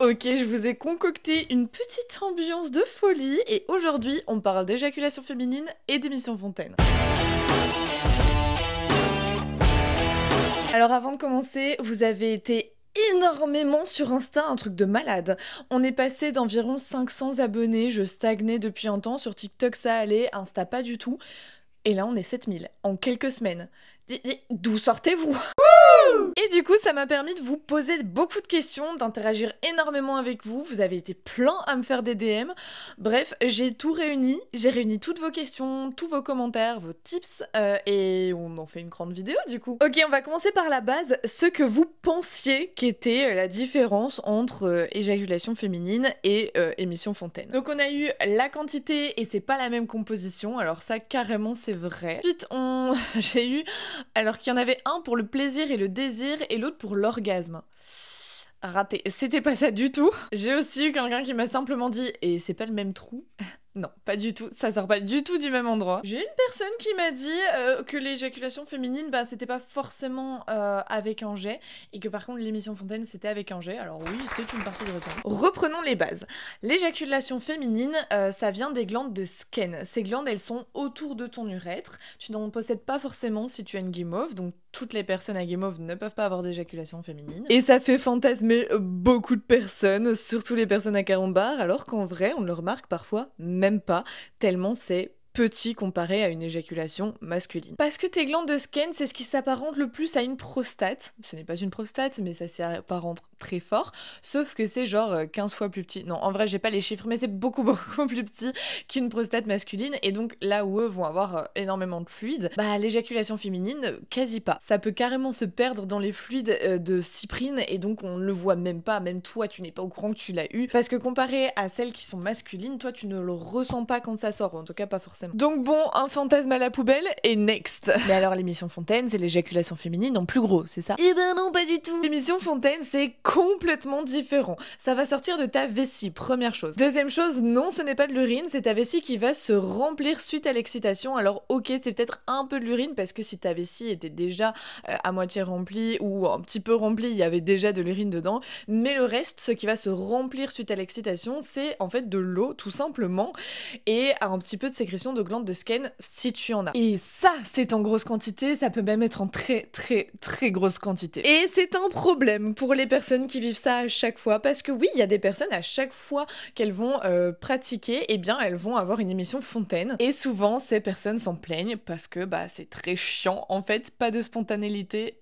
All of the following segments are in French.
Ok, je vous ai concocté une petite ambiance de folie et aujourd'hui on parle d'éjaculation féminine et d'émission Fontaine. Alors avant de commencer, vous avez été énormément sur Insta, un truc de malade. On est passé d'environ 500 abonnés, je stagnais depuis un temps, sur TikTok ça allait, Insta pas du tout. Et là on est 7000 en quelques semaines. D'où sortez-vous? Et du coup, ça m'a permis de vous poser beaucoup de questions, d'interagir énormément avec vous. Vous avez été plein à me faire des DM. Bref, j'ai tout réuni. J'ai réuni toutes vos questions, tous vos commentaires, vos tips. Et on en fait une grande vidéo du coup. Ok, on va commencer par la base. Ce que vous pensiez qu'était la différence entre éjaculation féminine et émission Fontaine. Donc on a eu la quantité et c'est pas la même composition. Alors ça, carrément, c'est vrai. Ensuite, j'ai eu... Alors qu'il y en avait un pour le plaisir et le désir et l'autre pour l'orgasme. Raté, c'était pas ça du tout. J'ai aussi eu quelqu'un qui m'a simplement dit « Et c'est pas le même trou ?» Non, pas du tout, ça sort pas du tout du même endroit. J'ai une personne qui m'a dit que l'éjaculation féminine, bah c'était pas forcément avec un jet, et que par contre l'émission Fontaine c'était avec un jet, alors oui, c'est une partie de réponse. Reprenons les bases. L'éjaculation féminine, ça vient des glandes de Skene. Ces glandes, elles sont autour de ton urètre. Tu n'en possèdes pas forcément si tu as une guimauve, donc toutes les personnes à guimauve ne peuvent pas avoir d'éjaculation féminine. Et ça fait fantasmer beaucoup de personnes, surtout les personnes à carambar, alors qu'en vrai, on le remarque parfois même pas, tellement c'est petit comparé à une éjaculation masculine. Parce que tes glandes de Skene, c'est ce qui s'apparente le plus à une prostate. Ce n'est pas une prostate, mais ça s'y apparente très fort, sauf que c'est genre 15 fois plus petit. Non, en vrai, j'ai pas les chiffres, mais c'est beaucoup plus petit qu'une prostate masculine, et donc là où eux vont avoir énormément de fluide, bah l'éjaculation féminine, quasi pas. Ça peut carrément se perdre dans les fluides de cyprine, et donc on ne le voit même pas, même toi, tu n'es pas au courant que tu l'as eu, parce que comparé à celles qui sont masculines, toi, tu ne le ressens pas quand ça sort, en tout cas pas forcément. Donc bon, un fantasme à la poubelle, et next. Mais alors l'émission Fontaine, c'est l'éjaculation féminine en plus gros, c'est ça? Eh ben non, pas du tout. L'émission Fontaine, c'est complètement différent. Ça va sortir de ta vessie, première chose. Deuxième chose, non, ce n'est pas de l'urine, c'est ta vessie qui va se remplir suite à l'excitation. Alors ok, c'est peut-être un peu de l'urine, parce que si ta vessie était déjà à moitié remplie, ou un petit peu remplie, il y avait déjà de l'urine dedans, mais le reste, ce qui va se remplir suite à l'excitation, c'est en fait de l'eau, tout simplement, et un petit peu de sécrétion de glandes de Skene si tu en as. Et ça, c'est en grosse quantité, ça peut même être en très grosse quantité. Et c'est un problème pour les personnes qui vivent ça à chaque fois, parce que oui, il y a des personnes à chaque fois qu'elles vont pratiquer, eh bien elles vont avoir une émission Fontaine. Et souvent, ces personnes s'en plaignent parce que bah c'est très chiant. En fait, pas de spontanéité.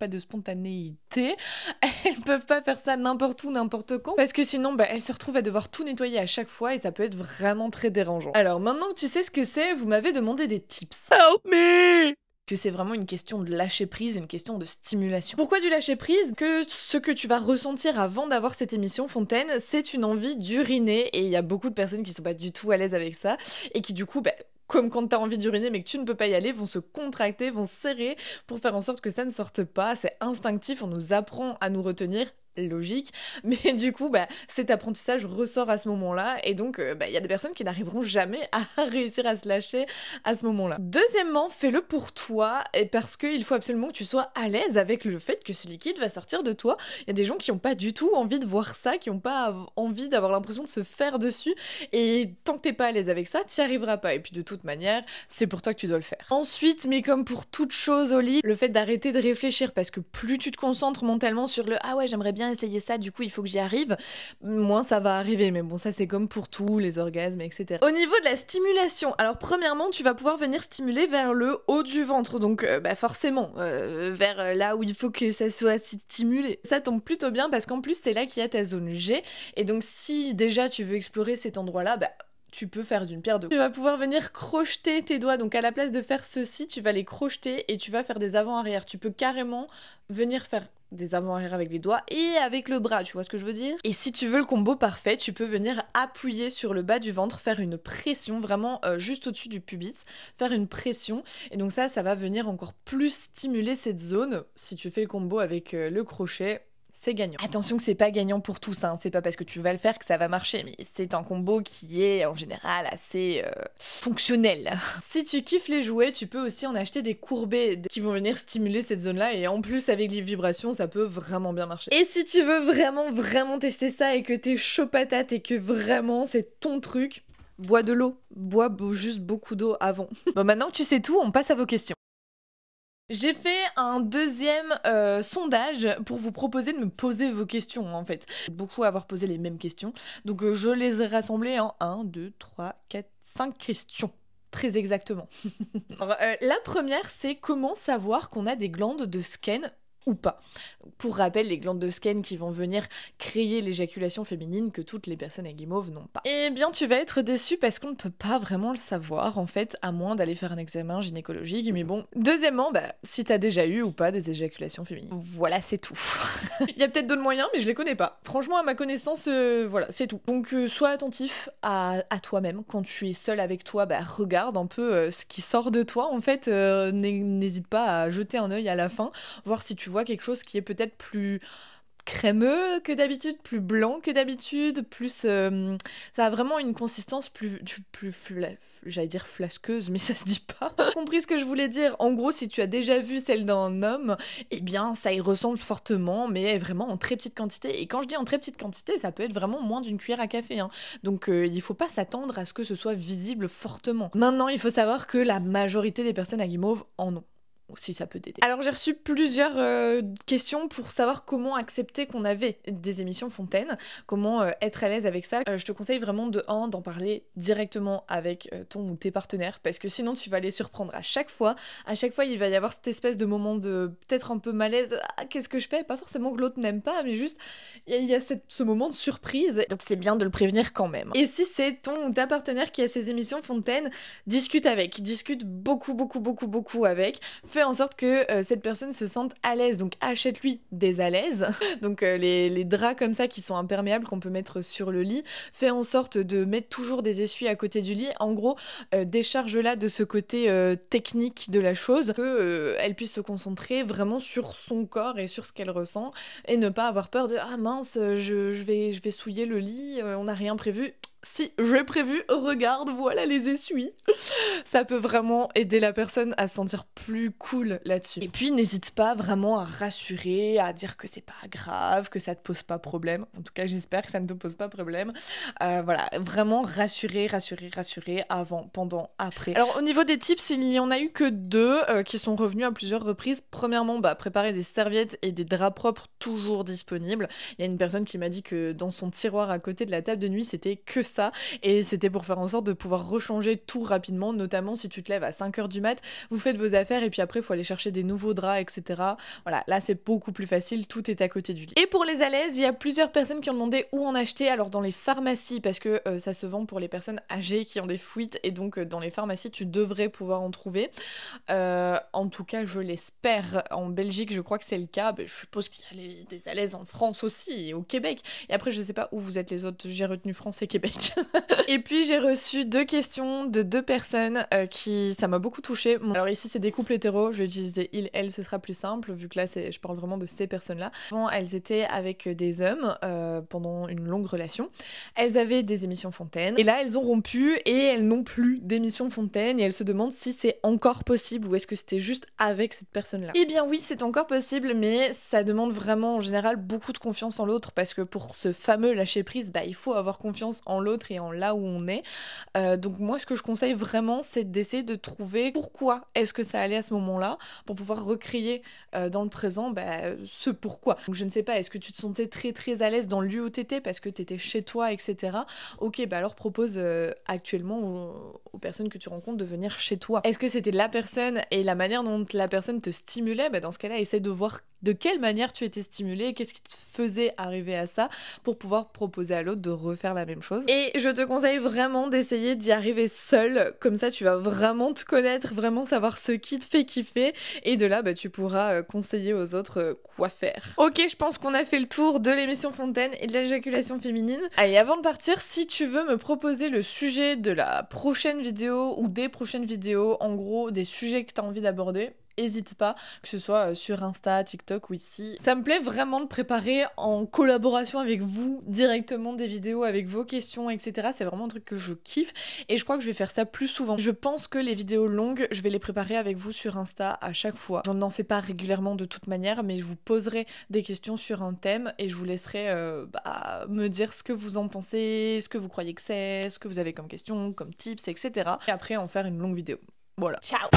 Elles peuvent pas faire ça n'importe où, n'importe quand, parce que sinon, bah elles se retrouvent à devoir tout nettoyer à chaque fois et ça peut être vraiment très dérangeant. Alors maintenant que tu sais ce que c'est, vous m'avez demandé des tips. Help me! Que c'est vraiment une question de lâcher prise, une question de stimulation. Pourquoi du lâcher prise? Que ce que tu vas ressentir avant d'avoir cette émission Fontaine, c'est une envie d'uriner, et il y a beaucoup de personnes qui sont pas du tout à l'aise avec ça, et qui du coup, bah, comme quand t'as envie d'uriner mais que tu ne peux pas y aller, vont se contracter, vont serrer pour faire en sorte que ça ne sorte pas. C'est instinctif, on nous apprend à nous retenir, logique, mais du coup bah cet apprentissage ressort à ce moment-là, et donc bah, y a des personnes qui n'arriveront jamais à réussir à se lâcher à ce moment-là. Deuxièmement, fais-le pour toi, et parce qu'il faut absolument que tu sois à l'aise avec le fait que ce liquide va sortir de toi. Il y a des gens qui n'ont pas du tout envie de voir ça, qui n'ont pas envie d'avoir l'impression de se faire dessus, et tant que t'es pas à l'aise avec ça, t'y arriveras pas, et puis de toute manière, c'est pour toi que tu dois le faire. Ensuite, mais comme pour toute chose au lit, le fait d'arrêter de réfléchir, parce que plus tu te concentres mentalement sur le « ah ouais, j'aimerais bien essayer ça, du coup il faut que j'y arrive », moins ça va arriver, mais bon, ça c'est comme pour tout, les orgasmes, etc. Au niveau de la stimulation, alors premièrement, tu vas pouvoir venir stimuler vers le haut du ventre, donc bah forcément, vers là où il faut que ça soit stimulé. Ça tombe plutôt bien, parce qu'en plus c'est là qu'il y a ta zone G, et donc si déjà tu veux explorer cet endroit-là, bah tu peux faire d'une pierre deux coups. Tu vas pouvoir venir crocheter tes doigts, donc à la place de faire ceci, tu vas les crocheter et tu vas faire des avant-arrière. Tu peux carrément venir faire des avant-arrière avec les doigts et avec le bras, tu vois ce que je veux dire? Et si tu veux le combo parfait, tu peux venir appuyer sur le bas du ventre, faire une pression, vraiment juste au-dessus du pubis, faire une pression, et donc ça va venir encore plus stimuler cette zone. Si tu fais le combo avec le crochet, c'est gagnant. Attention que c'est pas gagnant pour tous, hein. C'est pas parce que tu vas le faire que ça va marcher, mais c'est un combo qui est en général assez fonctionnel. Si tu kiffes les jouets, tu peux aussi en acheter des courbés qui vont venir stimuler cette zone-là, et en plus avec les vibrations, ça peut vraiment bien marcher. Et si tu veux vraiment tester ça et que t'es chaud patate et que vraiment c'est ton truc, bois de l'eau, juste beaucoup d'eau avant. Bon, maintenant que tu sais tout, on passe à vos questions. J'ai fait un deuxième sondage pour vous proposer de me poser vos questions en fait. Beaucoup à avoir posé les mêmes questions, donc je les ai rassemblées en 1, 2, 3, 4, 5 questions. Très exactement. Alors, la première, c'est comment savoir qu'on a des glandes de Skene ou pas. Pour rappel, les glandes de Skene qui vont venir créer l'éjaculation féminine que toutes les personnes à guimauve n'ont pas. Eh bien, tu vas être déçu parce qu'on ne peut pas vraiment le savoir, en fait, à moins d'aller faire un examen gynécologique. Mais bon, deuxièmement, si t'as déjà eu ou pas des éjaculations féminines. Voilà, c'est tout. Il y a peut-être d'autres moyens, mais je les connais pas. Franchement, à ma connaissance, voilà, c'est tout. Donc, sois attentif à toi-même. Quand tu es seul avec toi, regarde un peu ce qui sort de toi, en fait. N'hésite pas à jeter un œil à la fin, voir si tu vois quelque chose qui est peut-être plus crémeux que d'habitude, plus blanc que d'habitude, plus ça a vraiment une consistance j'allais dire flasqueuse, mais ça se dit pas. Compris ce que je voulais dire. En gros, si tu as déjà vu celle d'un homme, eh bien ça y ressemble fortement, mais vraiment en très petite quantité. Et quand je dis en très petite quantité, ça peut être vraiment moins d'une cuillère à café, hein. Donc il faut pas s'attendre à ce que ce soit visible fortement. Maintenant, il faut savoir que la majorité des personnes à guimauve en ont. Si ça peut t'aider. Alors j'ai reçu plusieurs questions pour savoir comment accepter qu'on avait des émissions Fontaine, comment être à l'aise avec ça. Je te conseille vraiment d'en parler directement avec ton ou tes partenaires, parce que sinon tu vas les surprendre à chaque fois. À chaque fois il va y avoir cette espèce de moment de peut-être un peu malaise, de, ah qu'est-ce que je fais? Pas forcément que l'autre n'aime pas, mais juste il y a ce moment de surprise, donc c'est bien de le prévenir quand même. Et si c'est ton ou ta partenaire qui a ces émissions Fontaine, discute beaucoup avec. Fais en sorte que cette personne se sente à l'aise, donc achète-lui des à l'aise, donc les draps comme ça qui sont imperméables qu'on peut mettre sur le lit. Fais en sorte de mettre toujours des essuies à côté du lit. En gros, décharge-la de ce côté technique de la chose, que elle puisse se concentrer vraiment sur son corps et sur ce qu'elle ressent, et ne pas avoir peur de ah mince, je vais souiller le lit, on n'a rien prévu. Si, j'ai prévu, regarde, voilà les essuies. Ça peut vraiment aider la personne à se sentir plus cool là-dessus. Et puis, n'hésite pas vraiment à rassurer, à dire que c'est pas grave, que ça te pose pas problème. En tout cas, j'espère que ça ne te pose pas problème. Voilà, vraiment rassurer avant, pendant, après. Alors, au niveau des tips, il n'y en a eu que 2 qui sont revenus à plusieurs reprises. Premièrement, préparer des serviettes et des draps propres toujours disponibles. Il y a une personne qui m'a dit que dans son tiroir à côté de la table de nuit, c'était que ça, et c'était pour faire en sorte de pouvoir rechanger tout rapidement, notamment si tu te lèves à 5h du mat, vous faites vos affaires et puis après il faut aller chercher des nouveaux draps, etc. Voilà, là c'est beaucoup plus facile, tout est à côté du lit. Et pour les à l'aise, il y a plusieurs personnes qui ont demandé où en acheter. Alors dans les pharmacies, parce que ça se vend pour les personnes âgées qui ont des fuites, et donc dans les pharmacies tu devrais pouvoir en trouver. En tout cas je l'espère. En Belgique je crois que c'est le cas, je suppose qu'il y a des à l'aise en France aussi et au Québec, et après je sais pas où vous êtes les autres, j'ai retenu France et Québec. Et puis j'ai reçu 2 questions de 2 personnes ça m'a beaucoup touchée. Alors ici c'est des couples hétéros, je vais utiliser il, elle, ce sera plus simple vu que là je parle vraiment de ces personnes-là. Avant elles étaient avec des hommes pendant une longue relation. Elles avaient des émissions Fontaine et là elles ont rompu et elles n'ont plus d'émissions Fontaine, et elles se demandent si c'est encore possible ou est-ce que c'était juste avec cette personne-là. Eh bien oui, c'est encore possible, mais ça demande vraiment en général beaucoup de confiance en l'autre, parce que pour ce fameux lâcher prise, il faut avoir confiance en l'autre et en là où on est. Donc moi ce que je conseille vraiment, c'est d'essayer de trouver pourquoi est-ce que ça allait à ce moment-là, pour pouvoir recréer dans le présent ce pourquoi. Donc je ne sais pas, est-ce que tu te sentais très à l'aise dans le lieu où t'étais parce que t'étais chez toi, etc. Ok, alors propose actuellement aux personnes que tu rencontres de venir chez toi. Est-ce que c'était la personne et la manière dont la personne te stimulait? Dans ce cas-là, essaie de voir de quelle manière tu étais stimulée, qu'est-ce qui te faisait arriver à ça, pour pouvoir proposer à l'autre de refaire la même chose. Et je te conseille vraiment d'essayer d'y arriver seule, comme ça tu vas vraiment te connaître, vraiment savoir ce qui te fait kiffer, et de là tu pourras conseiller aux autres quoi faire. Ok, je pense qu'on a fait le tour de l'émission Fontaine et de l'éjaculation féminine. Allez, avant de partir, si tu veux me proposer le sujet de la prochaine vidéo ou des prochaines vidéos, en gros des sujets que tu as envie d'aborder, hésite pas, que ce soit sur Insta, TikTok ou ici. Ça me plaît vraiment de préparer en collaboration avec vous directement des vidéos avec vos questions, etc. C'est vraiment un truc que je kiffe et je crois que je vais faire ça plus souvent. Je pense que les vidéos longues, je vais les préparer avec vous sur Insta à chaque fois. J'en en fais pas régulièrement de toute manière, mais je vous poserai des questions sur un thème et je vous laisserai me dire ce que vous en pensez, ce que vous croyez que c'est, ce que vous avez comme questions, comme tips, etc. Et après en faire une longue vidéo. Voilà. Ciao!